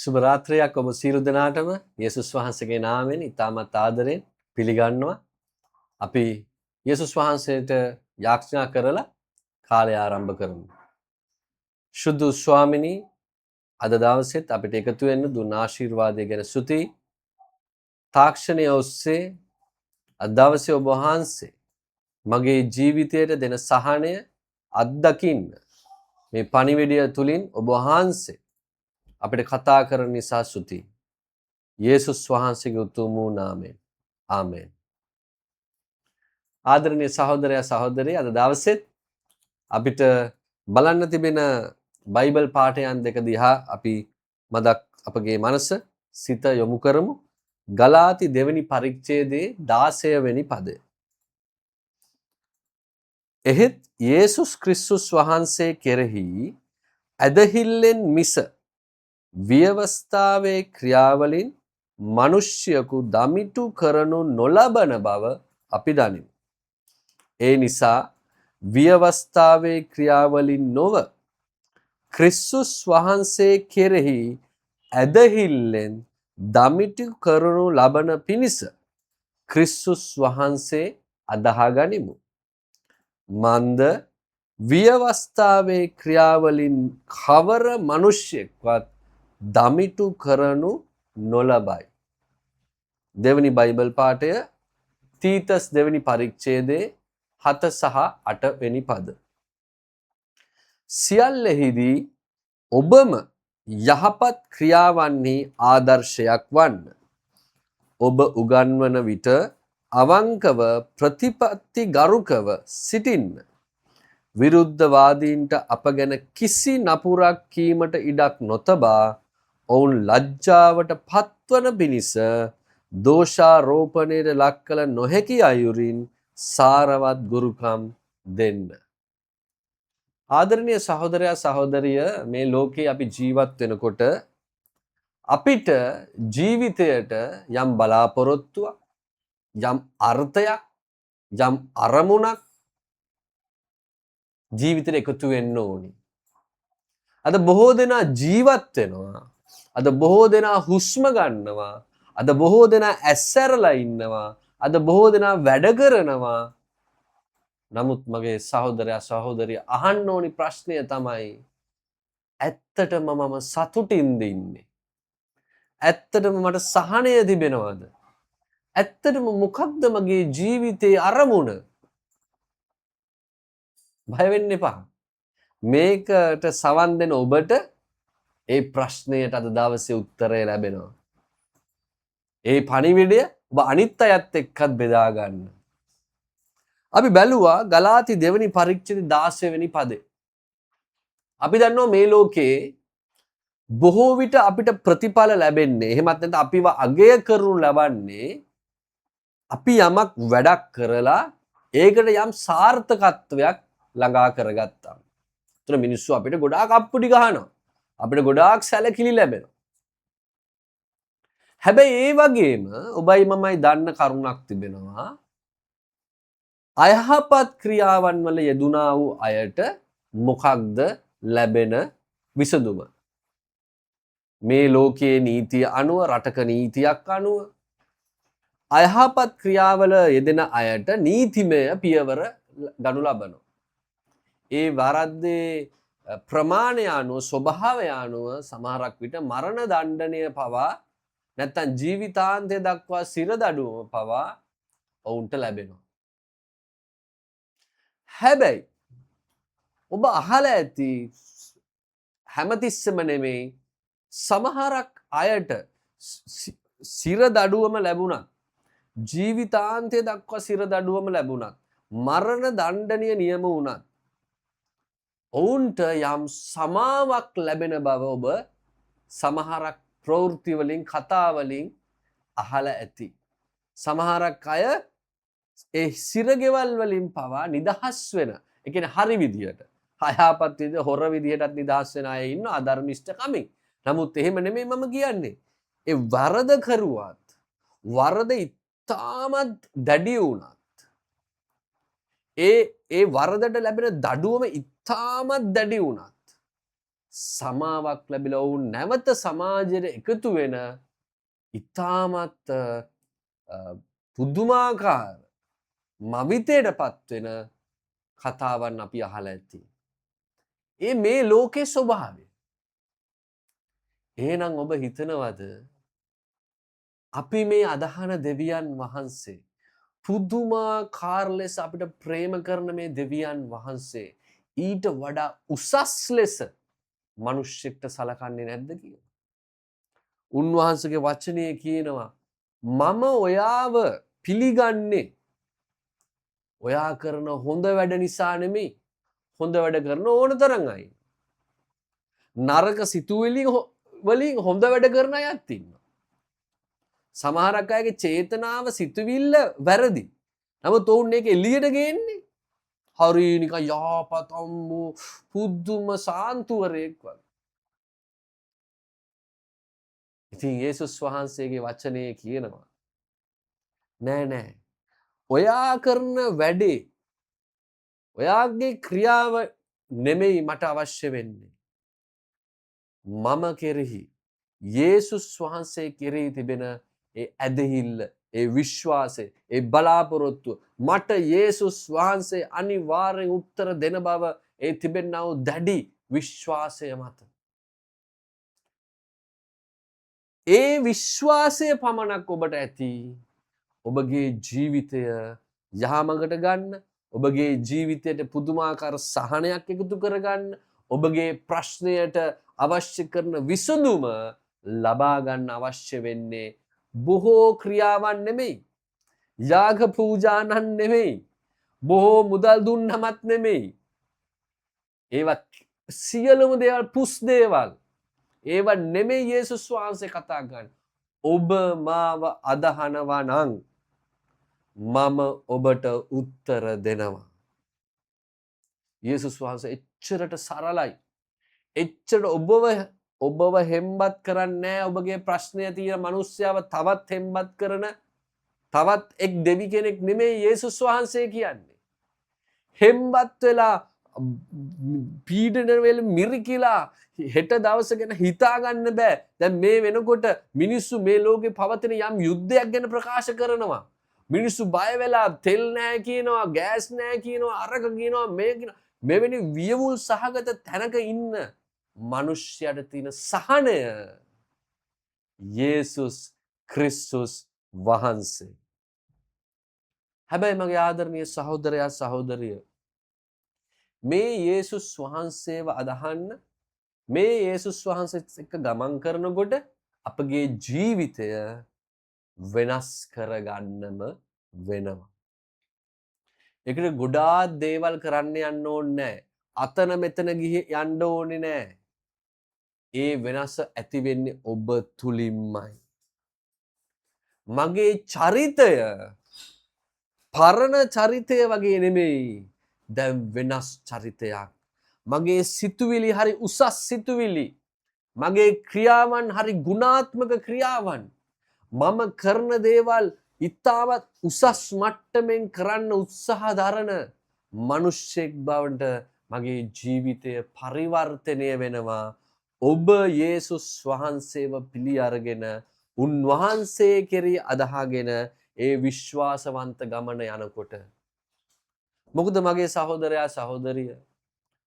සුබ රාත්‍රියක් ඔබ සියලු දෙනාටම යේසුස් වහන්සේගේ නාමයෙන් ඉතාමත් ආදරෙන් පිළිගන්නවා. අපි යේසුස් වහන්සේට යාඥා කරලා කාලය ආරම්භ කරමු. සුදු ස්වාමිනී අද දවසෙත් අපිට එකතු වෙන්න දුන්න ආශිර්වාදය ගැන ස්තුතියි. තාක්ෂණය ඔස්සේ අද දවසේ ඔබ වහන්සේ මගේ ජීවිතයට දෙන සහනය අත්දකින්න මේ පණිවිඩය තුලින් ඔබ වහන්සේ අපිට කතා කරන නිසා ස්තුතියි. යේසුස් වහන්සේගේ උතුම් වූ නාමයෙන්. ආමේන්. ආදරණීය සහෝදරයා සහෝදරිය අද දවසෙත් අපිට බලන්න තිබෙන බයිබල් පාඨයන් දෙක දිහා අපි මදක් අපගේ මනස සිත යොමු කරමු. ගලාති දෙවෙනි පරිච්ඡේදයේ 16 වෙනි පදය. එහෙත් යේසුස් ක්‍රිස්තුස් වහන්සේ කෙරෙහි ඇදහිල්ලෙන් මිස ව්‍යවස්ථාවේ ක්‍රියාවලින් මිනිස්යකු දමිටු කරනු නොලබන බව අපි දනිමු. ඒ නිසා ව්‍යවස්ථාවේ ක්‍රියාවලින් නොව ක්‍රිස්තුස් වහන්සේ කෙරෙහි ඇදහිල්ලෙන් දමිටු කරනු ලබන පිණිස ක්‍රිස්තුස් වහන්සේ අදහා ගනිමු. මන්ද ව්‍යවස්ථාවේ ක්‍රියාවලින් කවර මිනිසෙක්වත් දමිටු කරනු නොලබයි. දෙවනි බයිබල් පාඨය තීතස් දෙවනි පරිච්ඡේදයේ 7 සහ 8 වෙනි පද. සියල්ලෙහිදී ඔබම යහපත් ක්‍රියාවන්හි ආදර්ශයක් වන්න. ඔබ උගන්වන විට අවංකව ප්‍රතිපත්ති ගරුකව සිටින්න. විරුද්ධවාදීන්ට අප ගැන කිසි නපුරක් කීමට ඉඩක් නොතබා ඔවුන් ලජ්ජාවට පත්වන පිණිස දෝෂාරෝපණයට ලක් කළ නොහැකි අයුරින් සාරවත් ගුරුකම් දෙන්න. ආදරණීය සහෝදරයා සහෝදරිය මේ ලෝකේ අපි ජීවත් වෙනකොට අපිට ජීවිතයට යම් බලාපොරොත්තුවක් යම් අර්ථයක් යම් අරමුණක් ජීවිතේට එකතු වෙන්න ඕනි. අද බොහෝ දෙනා ජීවත් වෙනවා. අද බොහෝ දෙනා හුස්ම ගන්නවා. අද බොහෝ දෙනා ඇස්සරලා ඉන්නවා. අද බොහෝ දෙනා වැඩ කරනවා. නමුත් මගේ සහෝදරයා සහෝදරිය අහන්න ඕනි ප්‍රශ්නය තමයි ඇත්තටම මම සතුටින්ද ඉන්නේ? ඇත්තටම මට සහනය තිබෙනවද? ඇත්තටම මොකක්ද මගේ ජීවිතේ අරමුණ? බය වෙන්න එපා. මේකට සවන් දෙන ඔබට ඒ ප්‍රශ්නයට අද දවසේ උත්තරය ලැබෙනවා. ඒ පණිවිඩය ඔබ අනිත් අයත් එක්කත් බෙදා ගන්න. අපි බැලුවා ගලාති දෙවෙනි පරිච්ඡේදයේ 16 වෙනි පදේ. අපි දන්නවා මේ ලෝකේ බොහෝ විට අපිට ප්‍රතිඵල ලැබෙන්නේ එහෙමත් නැත්නම් අපිව අගය කරනු ලබන්නේ අපි යමක් වැඩක් කරලා ඒකට යම් සාර්ථකත්වයක් ළඟා කරගත්තා. ඒතර මිනිස්සු අපිට ගොඩාක් අප්පුඩි ගහනවා. අපිට ගොඩාක් සැලකිලි ලැබෙනවා. හැබැයි ඒ වගේම ඔබයි මමයි දන්න කරුණක් තිබෙනවා. අයහපත් ක්‍රියාවන් වල යෙදුනා වූ අයට මොකක්ද ලැබෙන විසඳුම? මේ ලෝකයේ නීතිය අනුව රටක නීතියක් අනුව අයහපත් ක්‍රියාවල යෙදෙන අයට නීතිමය පියවර ගනු ලබනවා. ඒ වරද්දේ ප්‍රමාණය අනුව ස්වභාවය අනුව සමහරක් විට මරණ දණ්ඩනය පවා නැත්තම් ජීවිතාන්තය දක්වා සිරදඬුවම පවා ඔවුන්ට ලැබෙනවා. හැබැයි ඔබ අහලා ඇති හැමතිස්සෙම නෙමෙයි සමහරක් අයට සිරදඬුවම ලැබුණත් ජීවිතාන්තය දක්වා සිරදඬුවම ලැබුණත් මරණ දණ්ඩනය නියම වුණත් ඔවුන්ට යම් සමාවක් ලැබෙන බව ඔබ සමහරක් ප්‍රවෘත්ති වලින් කතා වලින් අහලා ඇති. සමහරක් අය ඒ සිරගෙවල් වලින් පවා නිදහස් වෙන. ඒ කියන්නේ හරි විදියට. අයහපත් විදියට හොර විදියටත් නිදහස් වෙන අය ඉන්නවා අධර්මිෂ්ඨ කමින්. නමුත් එහෙම නෙමෙයි මම කියන්නේ. ඒ වරද කරුවත් වරද ඉතාමත් දැඩි වුණත් ඒ වරදට ලැබෙන දඩුවම ඉතාමත් දැඩි වුණත් සමාවක් ලැබිලා ඔවුන් නැවත සමාජයට එකතු වෙන ඉතාමත් පුදුමාකාර මවිතයටපත් වෙන කතාවන් අපි අහලා ඇති. ඒ මේ ලෝකේ ස්වභාවය. එහෙනම් ඔබ හිතනවද අපි මේ අදහන දෙවියන් වහන්සේ පුදුමාකාර ලෙස අපිට ප්‍රේම කරන මේ දෙවියන් වහන්සේ ඊට වඩා උසස් ලෙස මිනිස්සෙක්ට සලකන්නේ නැද්ද කියලා? උන්වහන්සේගේ වචනය කියනවා මම ඔයාව පිළිගන්නේ ඔයා කරන හොඳ වැඩ නිසා නෙමෙයි. හොඳ වැඩ කරන ඕන තරම් අය. නරක සිතුවිලි වලින් හොඳ වැඩ කරන අයත් ඉන්නවා. සමහරක් අයගේ චේතනාව සිතුවිල්ල වැරදි. නමුත් ඔවුන් ඒක එළියට ගේන්නේ හරි නිකන් යහපත් අම්මෝ පුදුම සාන්තුවරයෙක් වගේ. ඉතින් යේසුස් වහන්සේගේ වචනේ කියනවා නෑ ඔයා කරන වැඩේ ඔයාගේ ක්‍රියාව නෙමෙයි මට අවශ්‍ය වෙන්නේ. මම කෙරෙහි යේසුස් වහන්සේ කෙරෙහි තිබෙන ඒ ඇදහිල්ල, ඒ විශ්වාසය, ඒ බලාපොරොත්තුව මට යේසුස් වහන්සේ අනිවාර්යෙන් උත්තර දෙන බව ඒ තිබෙනා වූ දැඩි විශ්වාසය මත. ඒ විශ්වාසය පමණක් ඔබට ඇති ඔබගේ ජීවිතය යහමඟට ගන්න, ඔබගේ ජීවිතයට පුදුමාකාර සහනයක් එකතු කරගන්න, ඔබගේ ප්‍රශ්නයට අවශ්‍ය කරන විසඳුම ලබා ගන්න අවශ්‍ය වෙන්නේ බොහෝ ක්‍රියාවන් නෙමෙයි, යාග පූජානන් නෙමෙයි, බොහෝ මුදල් දුන්නමත් නෙමෙයි. ඒවත් සියලුම දේවල් පුස් දේවල්. ඒවා නෙමෙයි යේසුස් වහන්සේ කතා කරන්නේ. ඔබ මාව අදහනවා නම් මම ඔබට උත්තර දෙනවා. යේසුස් වහන්සේ එච්චරට සරලයි. එච්චර ඔබව හෙම්බත් කරන්නේ ඔබගේ ප්‍රශ්නය තියෙන මිනිස්සයව තවත් හෙම්බත් කරන තවත් එක් දෙවි කෙනෙක් නෙමෙයි යේසුස් වහන්සේ කියන්නේ. හෙම්බත් වෙලා පීඩන වෙල මිරිකිලා හෙට දවස ගැන හිතා ගන්න බෑ. දැන් මේ වෙනකොට මිනිස්සු මේ ලෝකේ පවතින යම් යුද්ධයක් ගැන ප්‍රකාශ කරනවා. මිනිස්සු බය වෙලා තෙල් නැහැ කියනවා, ගෑස් නැහැ කියනවා, අරක කියනවා, මේ කියනවා. මෙවැනි වියවුල් සහගත තැනක ඉන්න මිනිස්යාට තියෙන සහනය යේසුස් ක්‍රිස්තුස් වහන්සේ. හැබැයි මගේ ආදරණීය සහෝදරයා සහෝදරිය, මේ යේසුස් වහන්සේව අදහන්න, මේ යේසුස් වහන්සේත් එක්ක ගමන් කරනකොට අපගේ ජීවිතය වෙනස් කරගන්නම වෙනවා. ඒකට ගොඩාක් දේවල් කරන්න යන්න ඕනේ නැහැ. අතන මෙතන යන්න ඕනේ නැහැ. ඒ වෙනස ඇති වෙන්නේ ඔබ තුලින්මයි. මගේ චරිතය පරණ චරිතය වගේ නෙමෙයි. දැන් වෙනස් චරිතයක්. මගේ සිතුවිලි හරි උසස් සිතුවිලි. මගේ ක්‍රියාවන් හරි ගුණාත්මක ක්‍රියාවන්. මම කරන දේවල් ඉතාමත් උසස් මට්ටමින් කරන්න උත්සාහ දරන මිනිසෙක් බවට මගේ ජීවිතය පරිවර්තනය වෙනවා. ඔබ යේසුස් වහන්සේව පිළි අරගෙන උන්වහන්සේ කෙරෙහි අදහාගෙන ඒ විශ්වාසවන්ත ගමන යනකොට. මොකද මගේ සහෝදරයා සහෝදරිය,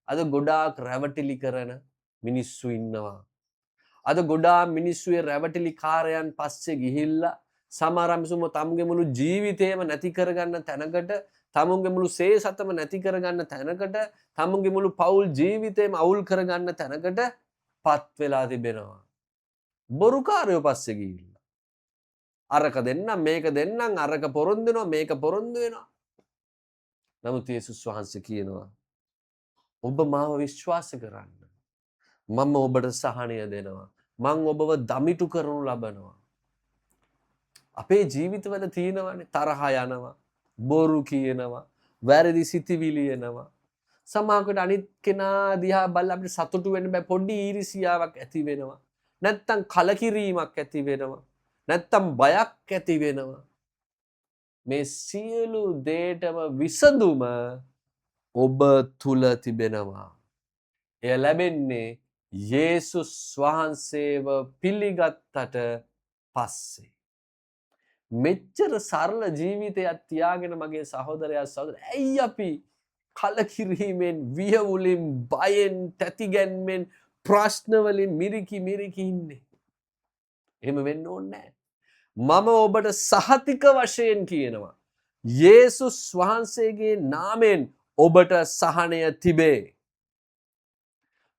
අද ගොඩාක් රැවටිලි කරන මිනිස්සු ඉන්නවා. අද ගොඩාක් මිනිස්සු ඒ රැවටිලි කාරයන් පස්සේ ගිහිල්ලා සමහරම්සුම තමුගේ මුළු ජීවිතේම නැති කරගන්න තැනකට, තමුගේ මුළු සේසතම නැති කරගන්න තැනකට, තමුගේ මුළු පෞල් ජීවිතේම අවුල් කරගන්න තැනකට පත් වෙලා තිබෙනවා. බොරුකාරයෝ පස්සේ ගිහිල්ලා අරක දෙන්නම් මේක දෙන්නම්, අරක පොරොන්දු වෙනවා මේක පොරොන්දු වෙනවා. නමුත් යේසුස් වහන්සේ කියනවා ඔබ මාව විශ්වාස කරන්න. මම ඔබට සහනය දෙනවා. මං ඔබව දමිටු කරනු ලබනවා. අපේ ජීවිතවල තියෙනවානේ තරහ යනවා, බොරු කියනවා, වැරදි සිතිවිලි එනවා. සමහරකට අනිත් කෙනා දිහා බලලා අපිට සතුටු වෙන්න බෑ, පොඩි ඊර්ෂියාවක් ඇති වෙනවා. නැත්තම් කලකිරීමක් ඇති වෙනවා. නැත්තම් බයක් ඇති වෙනවා. මේ සියලු දේටම විසඳුම ඔබ තුල තිබෙනවා. එය ලැබෙන්නේ යේසුස් වහන්සේව පිළිගත්තට පස්සේ මෙච්චර සරල ජීවිතයක් තියාගෙන මගේ සහෝදරයා සහෝදරය ඇයි අපි කලකිරීමෙන් වියවුලින් බයෙන් තැතිගැන්මෙන් ප්‍රශ්න වලින් මිරිකි ඉන්නේ. එහෙම වෙන්න ඕනේ නැහැ. මම ඔබට සහතික වශයෙන් කියනවා. යේසුස් වහන්සේගේ නාමයෙන් ඔබට සහනය තිබේ.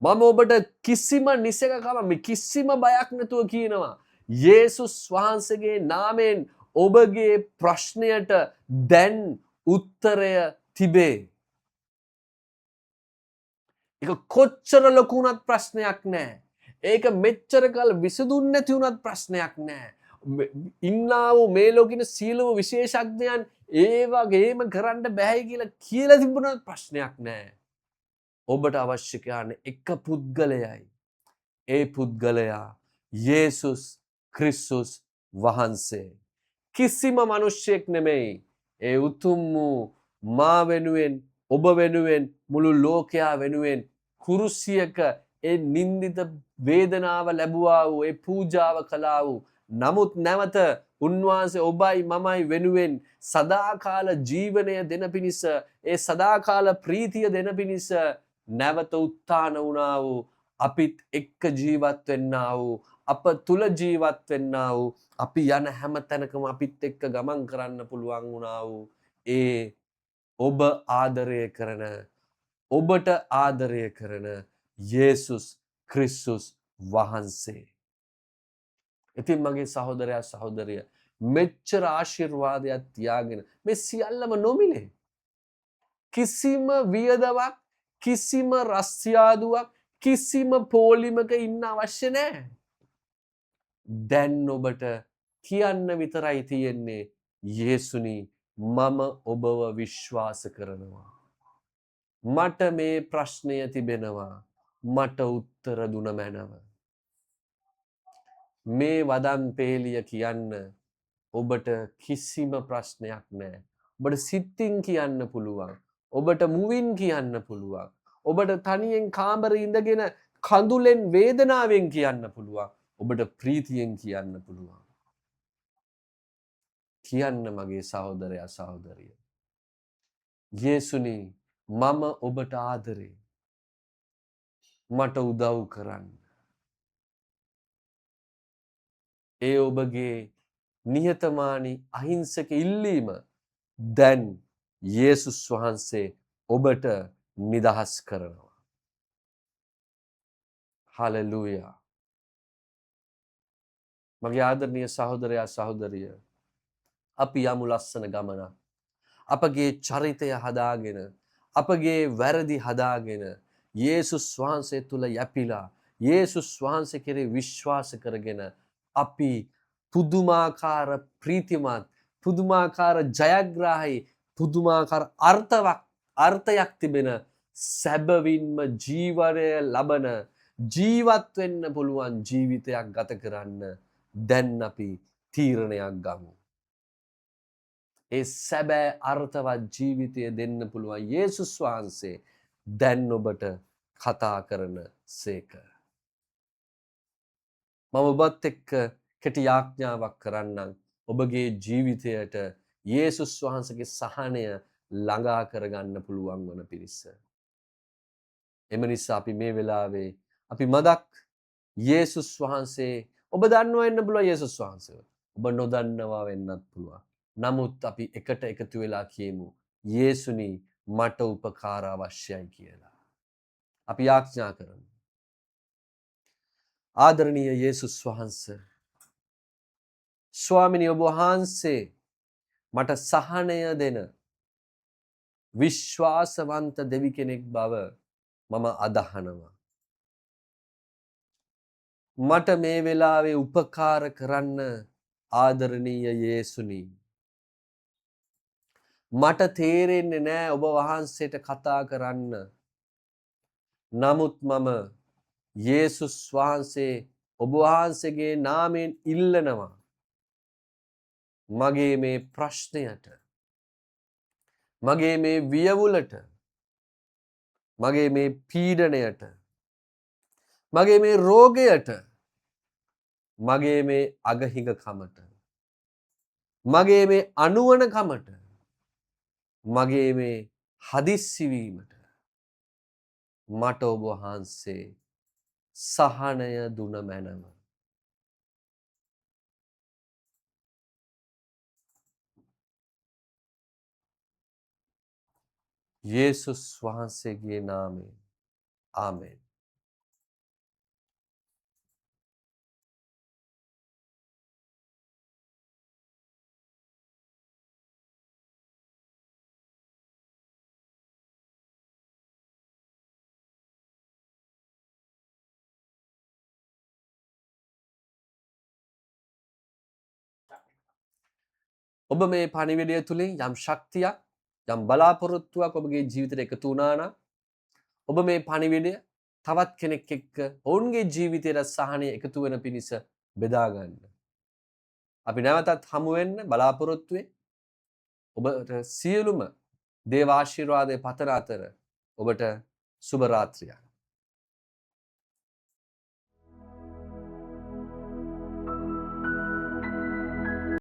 මම ඔබට කිසිම නිසකකම කිසිම බයක් නැතුව කියනවා. යේසුස් වහන්සේගේ නාමයෙන් ඔබගේ ප්‍රශ්නයට දැන් උත්තරය තිබේ. ඒක කොච්චර ලොකු වුණත් ප්‍රශ්නයක් නැහැ. ඒක මෙච්චර කල් විසඳුන්නේ නැති වුණත් ප්‍රශ්නයක් නැහැ. ඉන්නා වූ මේ ලෝකින සීලම විශේෂඥයන් ඒ වගේම කරන්න බෑ කියලා තිබුණත් ප්‍රශ්නයක් නැහැ. ඔබට අවශ්‍ය කරන්නේ එක පුද්ගලයයි. ඒ පුද්ගලයා යේසුස් ක්‍රිස්තුස් වහන්සේ. කිසිම මිනිසෙක් නෙමෙයි. ඒ උතුම් වූ මා වෙනුවෙන් ඔබ වෙනුවෙන් මුළු ලෝකයා වෙනුවෙන් කුරුසියක ඒ නින්දිත වේදනාව ලැබුවා වූ ඒ පූජාව කළා වූ නමුත් නැවත උන්වහන්සේ ඔබයි මමයි වෙනුවෙන් සදාකාල ජීවනය දෙන පිණිස ඒ සදාකාල ප්‍රීතිය දෙන පිණිස නැවත උත්ථාන වුණා වූ අපිත් එක්ක ජීවත් වෙන්නා වූ අප තුල ජීවත් වෙන්නා වූ අපි යන හැම තැනකම අපිත් එක්ක ගමන් කරන්න පුළුවන් වුණා වූ ඒ ඔබ ආදරය කරන ඔබට ආදරය කරන යේසුස් ක්‍රිස්තුස් වහන්සේ. ඉතින් මගේ සහෝදරයා සහෝදරිය මෙච්චර ආශිර්වාදයක් තියාගෙන මේ සියල්ලම නොමිලේ. කිසිම වියදමක් කිසිම රස්තියාදුවක් කිසිම පොලිමක ඉන්න අවශ්‍ය නැහැ. දැන් ඔබට කියන්න විතරයි තියෙන්නේ යේසුනි මම ඔබව විශ්වාස කරනවා. මට මේ ප්‍රශ්නය තිබෙනවා. මට උත්තර දුන මැනව. මේ වදන් පේලිය කියන්න ඔබට කිසිම ප්‍රශ්නයක් නැහැ. ඔබට සිතින් කියන්න පුළුවන්. ඔබට මුවින් කියන්න පුළුවන්. ඔබට තනියෙන් කාමරේ ඉඳගෙන කඳුලෙන් වේදනාවෙන් කියන්න පුළුවන්. ඔබට ප්‍රීතියෙන් කියන්න පුළුවන්. කියන්න මගේ සහෝදරයා සහෝදරිය. යේසුනි මම ඔබට ආදරේ. මට උදව් කරන්න. ඒ ඔබගේ නිහතමානී අහිංසක ඉල්ලීම දැන් යේසුස් වහන්සේ ඔබට නිදහස් කරනවා. හලෙලූයා. මගේ ආදරණීය සහෝදරයා සහෝදරිය අපි යමු ලස්සන ගමනක්. අපගේ චරිතය හදාගෙන අපගේ වැරදි හදාගෙන යේසුස් වහන්සේ තුල යැපිලා යේසුස් වහන්සේ කෙරෙහි විශ්වාස කරගෙන අපි පුදුමාකාර ප්‍රීතිමත් පුදුමාකාර ජයග්‍රාහී පුදුමාකාර අර්ථයක් තිබෙන සැබවින්ම ජීවනය ලබන ජීවත් වෙන්න පුළුවන් ජීවිතයක් ගත කරන්න දැන් අපි තීරණයක් ගමු. ඒ සැබෑ අර්ථවත් ජීවිතය දෙන්න පුළුවන් යේසුස් වහන්සේ දැන් ඔබට කතා කරන සේක. මම ඔබත් එක්ක කෙටි යාඥාවක් කරන්නම්. ඔබගේ ජීවිතයට යේසුස් වහන්සේගේ සහනය ළඟා කරගන්න පුළුවන් වන පිරිස. එම නිසා අපි මේ වෙලාවේ අපි මදක් යේසුස් වහන්සේ ඔබ දන්නවා වෙන්න පුළුවන් යේසුස් වහන්සේව. ඔබ නොදන්නවා වෙන්නත් පුළුවන්. නමුත් අපි එකට එකතු වෙලා කියමු යේසුනි මට උපකාර අවශ්‍යයි කියලා. අපි යාඥා කරමු. ආදරණීය යේසුස් වහන්සේ ස්වාමිනී ඔබ වහන්සේ මට සහනය දෙන විශ්වාසවන්ත දෙවි කෙනෙක් බව මම අදහනවා. මට මේ වෙලාවේ උපකාර කරන්න ආදරණීය යේසුනි. මට තේරෙන්නේ නැහැ ඔබ වහන්සේට කතා කරන්න. නමුත් මම යේසුස් වහන්සේ ඔබ වහන්සේගේ නාමයෙන් ඉල්ලනවා. මගේ මේ ප්‍රශ්නයට මගේ මේ වියවුලට මගේ මේ පීඩණයට මගේ මේ රෝගයට, මගේ මේ අගහිඟකමට, මගේ මේ අනුවණකමට, මගේ මේ හදිස්සි වීමට මට ඔබ වහන්සේ සහනය දුන මැනව. යේසුස් වහන්සේගේ නාමයෙන් ආමෙන්. ඔබ මේ පණිවිඩය තුලින් යම් ශක්තියක්, යම් බලාපොරොත්තුවක් ඔබගේ ජීවිතයට එකතු වුණා නම් ඔබ මේ පණිවිඩය තවත් කෙනෙක් එක්ක ඔවුන්ගේ ජීවිතයට සහනය එකතු වෙන පිණිස බෙදා ගන්න. අපි නැවතත් හමු වෙන්න බලාපොරොත්තු වෙයි. ඔබට සියලුම දේව ආශිර්වාදයේ පතන අතර ඔබට සුබ රාත්‍රියක්.